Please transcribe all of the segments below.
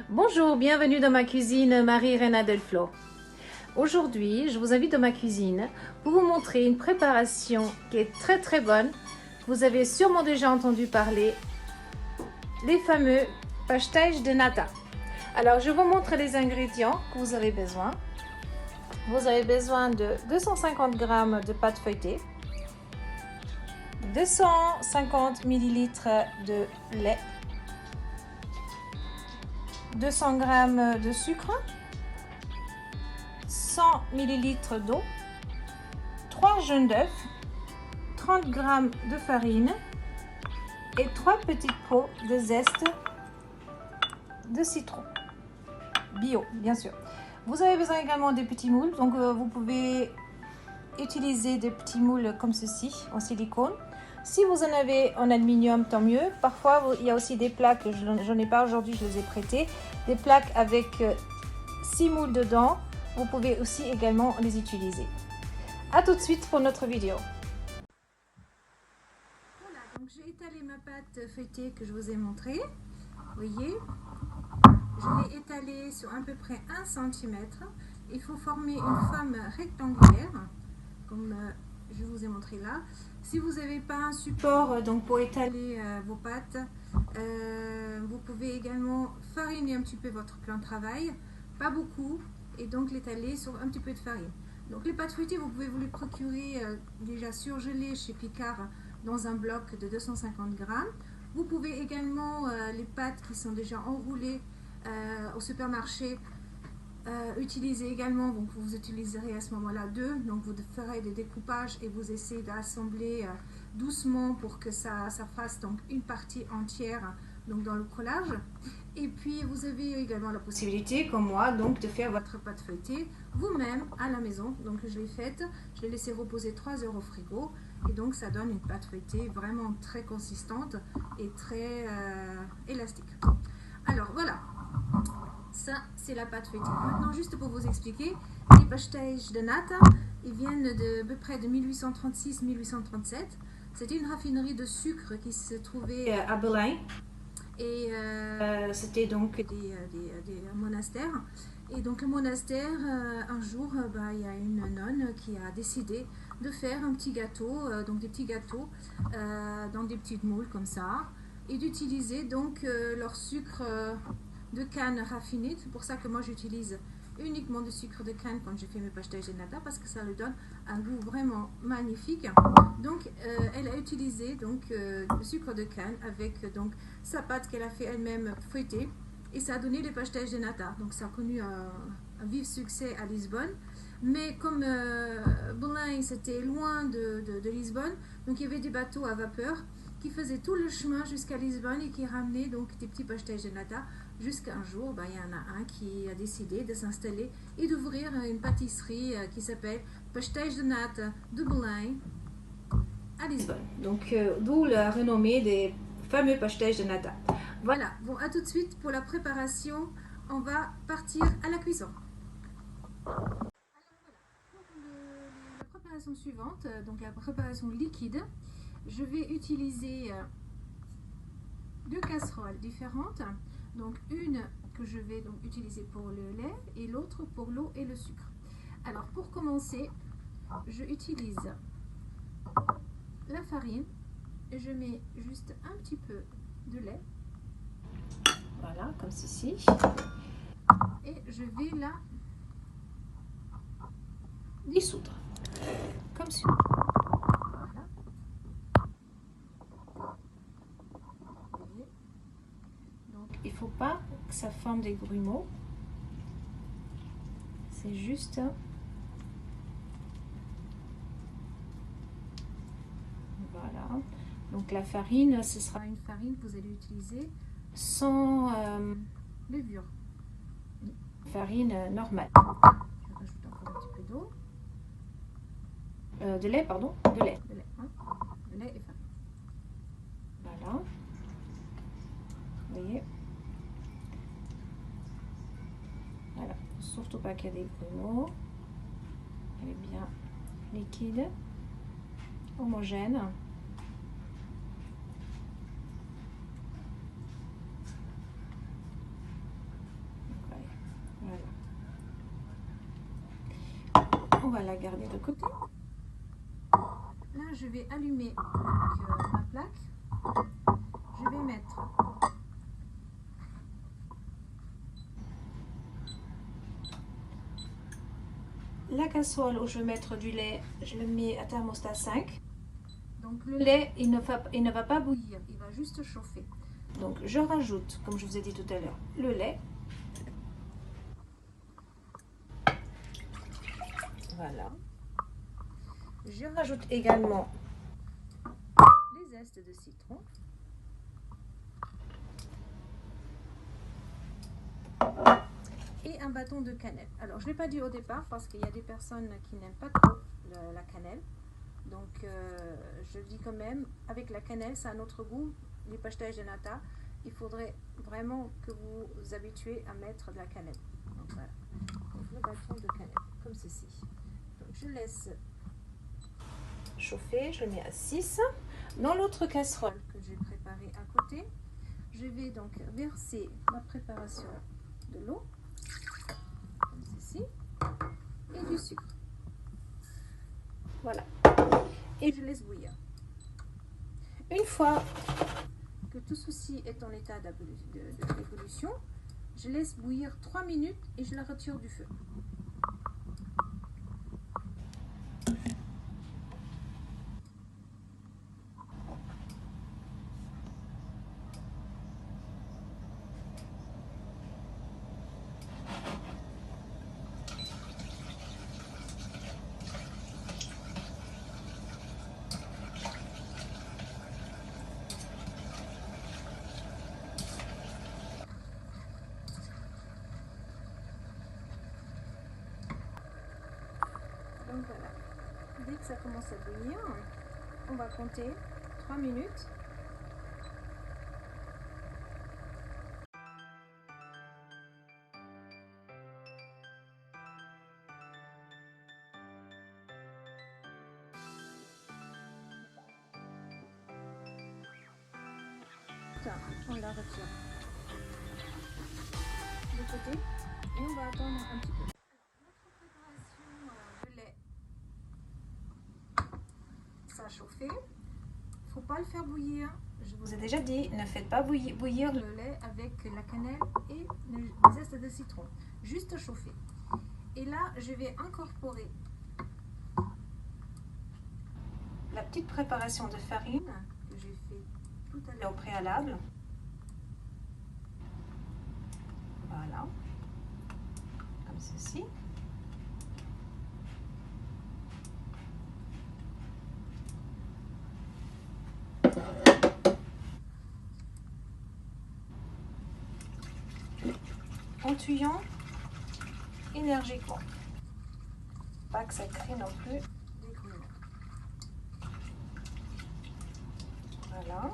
Bonjour, bienvenue dans ma cuisine Marie-Reina Delflo. Aujourd'hui, je vous invite dans ma cuisine pour vous montrer une préparation qui est très bonne. Vous avez sûrement déjà entendu parler, les fameux pastéis de nata. Alors, je vous montre les ingrédients que vous avez besoin. Vous avez besoin de 250 g de pâte feuilletée, 250 ml de lait, 200 g de sucre, 100 ml d'eau, 3 jaunes d'œufs, 30 g de farine et 3 petites pots de zeste de citron, bio bien sûr. Vous avez besoin également des petits moules, donc vous pouvez utiliser des petits moules comme ceci en silicone. Si vous en avez en aluminium, tant mieux. Parfois, il y a aussi des plaques, j'en ai pas aujourd'hui, je les ai prêtées, des plaques avec 6 moules dedans. Vous pouvez aussi également les utiliser. A tout de suite pour notre vidéo. Voilà, donc j'ai étalé ma pâte feuilletée que je vous ai montrée. Vous voyez, je l'ai étalée sur à peu près 1 cm. Il faut former une forme rectangulaire, comme je vous ai montré là. Si vous n'avez pas un support donc pour étaler vos pâtes, vous pouvez également fariner un petit peu votre plan de travail, pas beaucoup, et donc l'étaler sur un petit peu de farine. Donc les pâtes feuilletées, vous pouvez vous les procurer déjà surgelées chez Picard dans un bloc de 250 g. Vous pouvez également les pâtes qui sont déjà enroulées au supermarché utiliser également, donc vous utiliserez à ce moment-là deux, donc vous ferez des découpages et vous essayez d'assembler doucement pour que ça fasse donc une partie entière donc dans le collage. Et puis vous avez également la possibilité, comme moi, donc de faire votre pâte feuilletée vous-même à la maison. Donc je l'ai faite, je l'ai laissée reposer 3 heures au frigo et donc ça donne une pâte feuilletée vraiment très consistante et très élastique. Alors voilà. Ça, c'est la pâte feuilletée. Maintenant, juste pour vous expliquer, les pastéis de nata, ils viennent de à peu près de 1836-1837. C'était une raffinerie de sucre qui se trouvait à Belém. Et c'était donc des monastères. Et donc le monastère, un jour, il y a une nonne qui a décidé de faire un petit gâteau, donc des petits gâteaux dans des petites moules comme ça, et d'utiliser donc leur sucre de canne raffinée. C'est pour ça que moi j'utilise uniquement du sucre de canne quand je fais mes pastéis de nata, parce que ça lui donne un goût vraiment magnifique. Donc elle a utilisé donc le sucre de canne avec donc sa pâte qu'elle a fait elle-même feuilletée, et ça a donné les pastéis de nata. Donc ça a connu un vif succès à Lisbonne, mais comme Belém c'était loin de Lisbonne, donc il y avait des bateaux à vapeur qui faisaient tout le chemin jusqu'à Lisbonne et qui ramenaient donc des petits pastéis de nata, jusqu'à un jour, il y en a un qui a décidé de s'installer et d'ouvrir une pâtisserie qui s'appelle Pastéis de Nata de Belém à Lisbonne. Donc d'où la renommée des fameux pastéis de nata. Voilà, bon, à tout de suite pour la préparation. On va partir à la cuisson. Alors voilà, pour la préparation suivante, donc la préparation liquide, je vais utiliser deux casseroles différentes. Donc une que je vais donc utiliser pour le lait et l'autre pour l'eau et le sucre. Alors pour commencer, je utilise la farine et je mets juste un petit peu de lait. Voilà, comme ceci. Et je vais la dissoudre. Comme ceci. Voilà. Donc il ne faut pas que ça forme des grumeaux. C'est juste voilà. Donc la farine, ce sera une farine que vous allez utiliser sans levure. Farine normale. Je rajoute encore un petit peu d'eau. De lait, pardon. De lait. Hein. De lait et farine. Voilà. Vous voyez. Voilà. Surtout pas qu'il y ait des grumeaux. Elle est bien liquide, homogène. va la garder de côté. Là, je vais allumer donc, ma plaque. Je vais mettre la casserole où je vais mettre du lait. Je le mets à thermostat 5. Donc le lait, il ne va pas bouillir, il va juste chauffer. Donc je rajoute, comme je vous ai dit tout à l'heure, le lait. Voilà. Je rajoute également les zestes de citron. Et un bâton de cannelle. Alors je ne l'ai pas dit au départ parce qu'il y a des personnes qui n'aiment pas trop la cannelle. Donc je dis quand même, avec la cannelle, c'est un autre goût. Les pastéis de nata, il faudrait vraiment que vous vous habituez à mettre de la cannelle. Donc voilà, donc, le bâton de cannelle, comme ceci. Donc je laisse chauffer, je le mets à 6. Dans l'autre casserole que j'ai préparée à côté, je vais donc verser ma préparation de l'eau, comme ceci, et du sucre. Voilà. Et je laisse bouillir. Une fois que tout ceci est en état d'ébullition, je laisse bouillir 3 minutes et je la retire du feu. Donc voilà, dès que ça commence à bouillir, on va compter 3 minutes. On la retire de côté et on va attendre un petit peu. Notre préparation de lait, ça a chauffé. Il ne faut pas le faire bouillir. Je vous ai déjà dit, ne faites pas bouillir le lait avec la cannelle et les zestes de citron. Juste chauffer. Et là, je vais incorporer la petite préparation de farine que j'ai fait tout à l'heure au préalable. Voilà, comme ceci. En tuyant énergiquement. Pas que ça crée non plus des grumeaux. Voilà.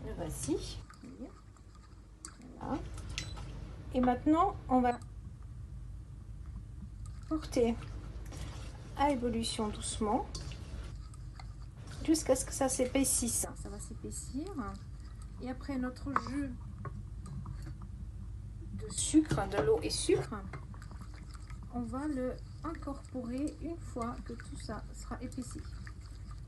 Le voici. Voilà. Et maintenant, on va porter à ébullition doucement jusqu'à ce que ça s'épaississe. Ça va s'épaissir. Et après notre jus de sucre, de l'eau et sucre, on va le incorporer une fois que tout ça sera épaissi.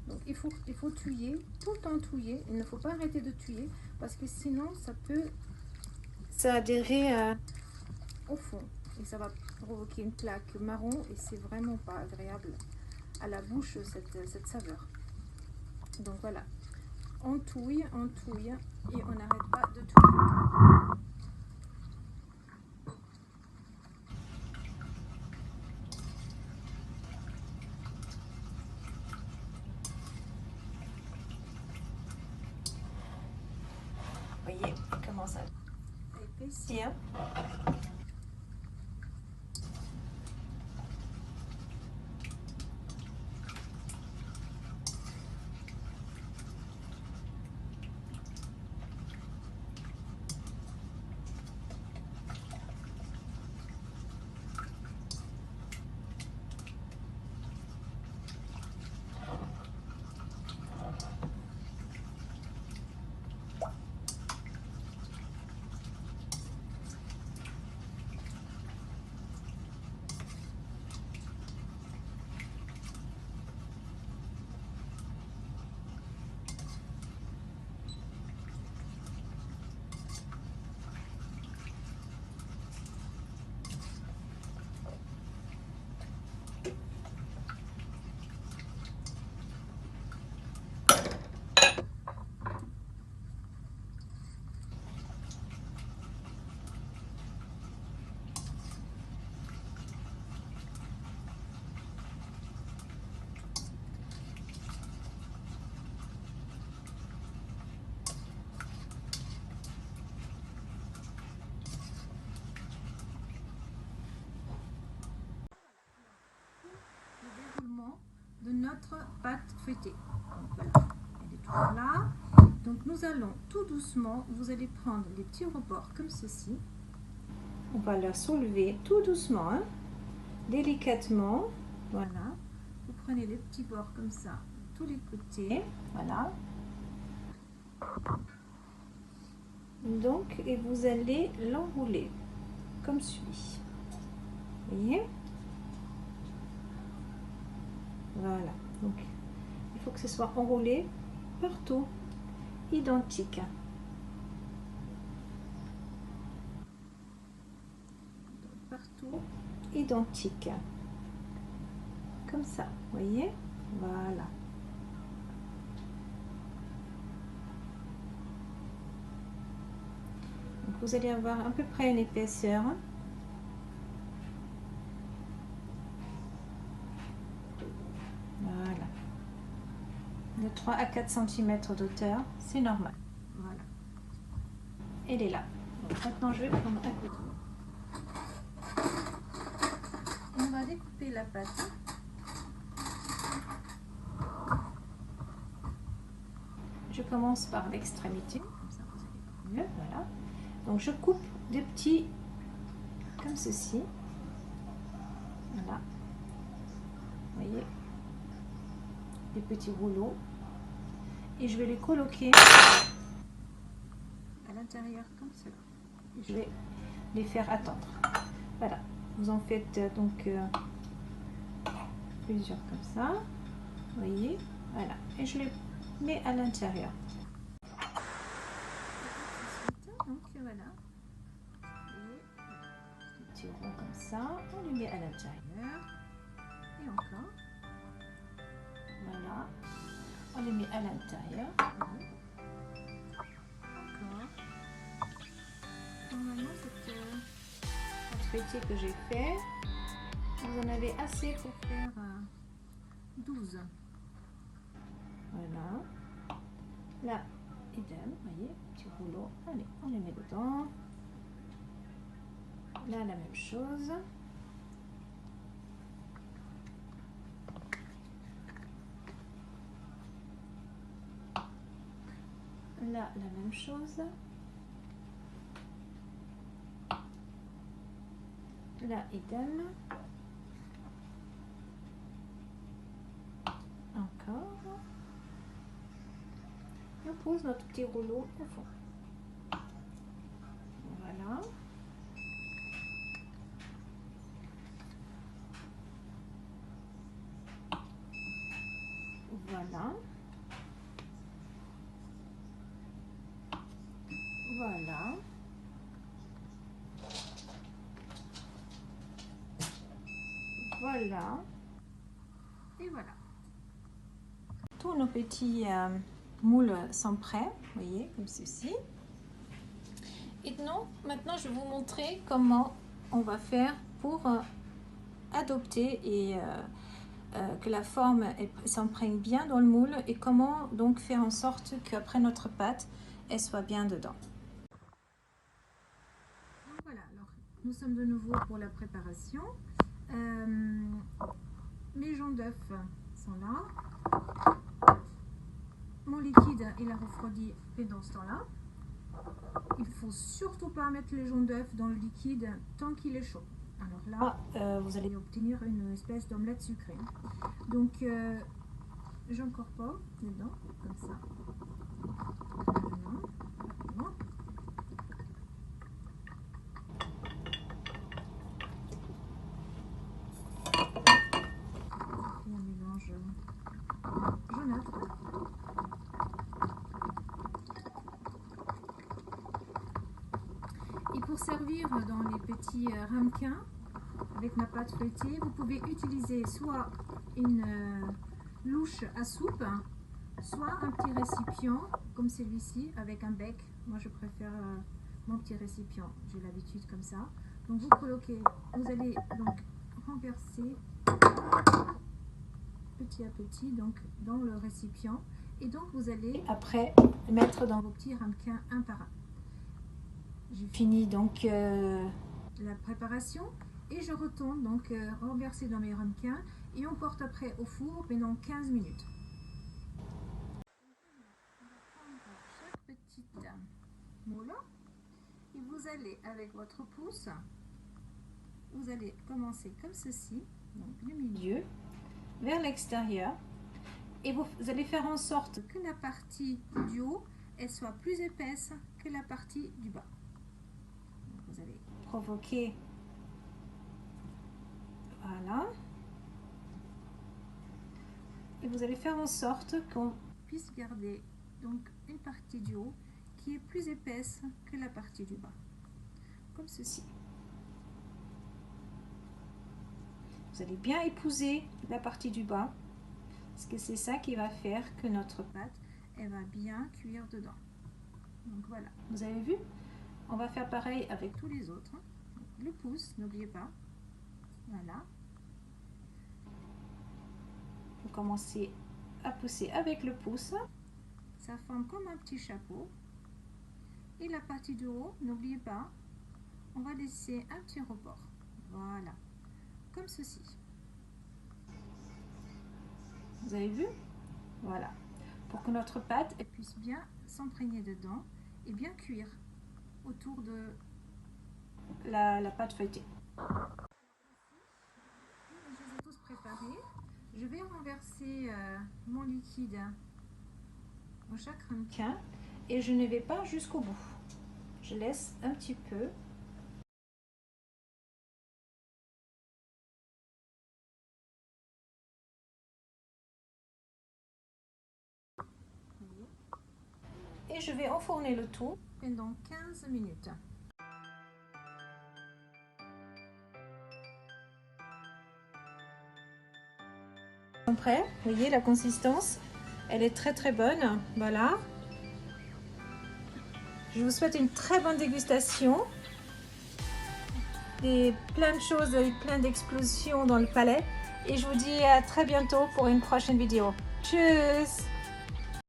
Donc il faut tuer, tout le temps tuer. Il ne faut pas arrêter de tuer parce que sinon ça peut s'adhérer au fond et ça va provoquer une plaque marron et c'est vraiment pas agréable à la bouche cette saveur. Donc voilà, on touille et on n'arrête pas de touiller. Vous voyez comment ça épaissir. de notre pâte feuilletée. Donc voilà, elle est toujours là. Donc nous allons tout doucement, vous allez prendre les petits rebords comme ceci. On va la soulever tout doucement, hein, délicatement. Voilà, vous prenez les petits bords comme ça, de tous les côtés. Voilà. Donc, et vous allez l'enrouler comme suit. Vous voyez? Voilà. Donc, il faut que ce soit enroulé partout, identique. Partout, identique. Comme ça, vous voyez? Voilà. Donc, vous allez avoir à peu près une épaisseur. Voilà. De 3 à 4 cm d'hauteur, c'est normal. Voilà. Elle est là. Donc, maintenant, je vais prendre un couteau. On va découper la pâte. Je commence par l'extrémité, comme ça vous allez voir mieux. Voilà. Donc je coupe des petits comme ceci. Voilà. Vous voyez, des petits rouleaux. Et je vais les coloquer à l'intérieur comme cela. Et je vais les faire attendre. Voilà. Vous en faites donc plusieurs comme ça. Vous voyez, voilà. Et je les mets à l'intérieur. Donc voilà. Des petits ronds comme ça. On les met à l'intérieur. Et encore. Voilà. On les met à l'intérieur. Encore. Normalement, cette pâte feuilletée que j'ai fait, vous en avez assez pour faire 12. Voilà. Là, idem, vous voyez, petit rouleau. Allez, on les met dedans. Là, la même chose. Là, la même chose. Là, idem. Encore. Et on pose notre petit rouleau au fond. Voilà. Voilà. Voilà. Voilà. Et voilà. Tous nos petits moules sont prêts, vous voyez, comme ceci. Et non, maintenant je vais vous montrer comment on va faire pour adopter et que la forme s'imprègne bien dans le moule et comment donc faire en sorte qu'après notre pâte, elle soit bien dedans. Donc voilà, alors nous sommes de nouveau pour la préparation. Mes jaune d'œuf sont là. Mon liquide, il a refroidi pendant ce temps-là. Il ne faut surtout pas mettre les jaunes d'œuf dans le liquide tant qu'il est chaud. Alors là, vous allez obtenir une espèce d'omelette sucrée. Donc, j'incorpore dedans, comme ça. Voilà. Et un mélange jaunâtre. Et pour servir dans les petits ramequins avec ma pâte feuilletée, vous pouvez utiliser soit une louche à soupe, soit un petit récipient comme celui-ci avec un bec. Moi je préfère mon petit récipient, j'ai l'habitude comme ça. Donc vous coloquez, vous allez donc renverser petit à petit donc dans le récipient et donc vous allez après mettre dans vos petits ramequins un par un. J'ai fini donc la préparation et je retourne donc renverser dans mes ramequins et on porte après au four pendant 15 minutes. On va prendre chaque petite moule et vous allez avec votre pouce, vous allez commencer comme ceci, donc le milieu vers l'extérieur, et vous allez faire en sorte que la partie du haut elle soit plus épaisse que la partie du bas. Donc vous allez provoquer, voilà, et vous allez faire en sorte qu'on puisse garder donc une partie du haut qui est plus épaisse que la partie du bas, comme ceci. Vous allez bien épouser la partie du bas, parce que c'est ça qui va faire que notre pâte elle va bien cuire dedans. Donc voilà, vous avez vu, on va faire pareil avec tous les autres. Le pouce, n'oubliez pas, voilà. Vous commencez à pousser avec le pouce, ça forme comme un petit chapeau. Et la partie du haut, n'oubliez pas, on va laisser un petit rebord, voilà, comme ceci. Vous avez vu, voilà, pour que notre pâte elle puisse bien s'imprégner dedans et bien cuire autour de la pâte feuilletée. Je les ai tous préparés. Je vais renverser mon liquide dans chaque ramequin et je ne vais pas jusqu'au bout. Je laisse un petit peu. Et je vais enfourner le tout pendant 15 minutes. Prêt, vous voyez la consistance, elle est très bonne, voilà. Je vous souhaite une très bonne dégustation, plein de choses et plein d'explosions dans le palais, et je vous dis à très bientôt pour une prochaine vidéo. Tchuss!